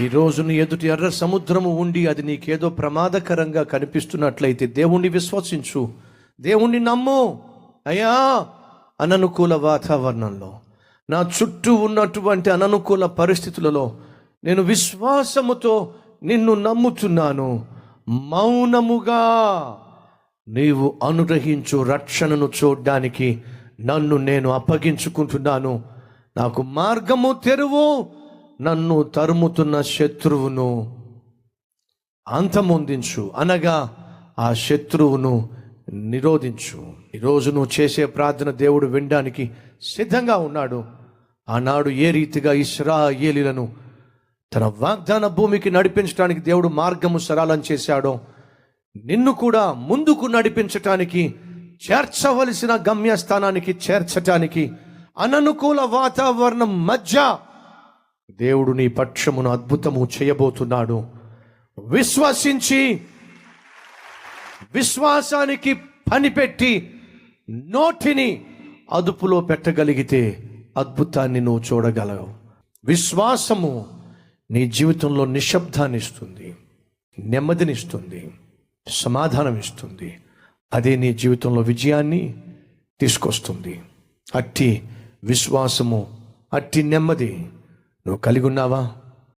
ఈరోజు నీ ఎదుటి ఎర్ర సముద్రము ఉండి అది నీకేదో ప్రమాదకరంగా కనిపిస్తున్నట్లయితే దేవుణ్ణి విశ్వసించు, దేవుణ్ణి నమ్ము. అయ్యా, అననుకూల వాతావరణంలో, నా చుట్టూ ఉన్నటువంటి అననుకూల పరిస్థితులలో నేను విశ్వాసముతో నిన్ను నమ్ముతున్నాను. మౌనముగా నీవు అనుగ్రహించు రక్షణను చూడ్డానికి నన్ను నేను అప్పగించుకుంటున్నాను. నాకు మార్గము తెరువు, నన్ను తరుముతున్న శత్రువును అంతమొందించు, అనగా ఆ శత్రువును నిరోధించు. ఈరోజు నువ్వు చేసే ప్రార్థన దేవుడు వినడానికి సిద్ధంగా ఉన్నాడు. ఆనాడు ఏ రీతిగా ఇశ్రాయేలీయులను తన వాగ్దాన భూమికి నడిపించడానికి దేవుడు మార్గము సరళం చేశాడో, నిన్ను కూడా ముందుకు నడిపించటానికి, చేర్చవలసిన గమ్యస్థానానికి చేర్చటానికి అననుకూల వాతావరణం మధ్య దేవుడు నీ పక్షమును అద్భుతము చేయబోతున్నాడు. విశ్వసించి విశ్వాసానికి పనిపెట్టి నోటిని అదుపులో పెట్టగలిగితే అద్భుతాన్ని నువ్వు చూడగలవు. విశ్వాసము నీ జీవితంలో నిశ్శబ్దాన్ని ఇస్తుంది, నెమ్మదినిస్తుంది, సమాధానం ఇస్తుంది. అదే నీ జీవితంలో విజయాన్ని తీసుకొస్తుంది. అట్టి విశ్వాసము, అట్టి నెమ్మది నువ్వు కలిగి ఉన్నావా?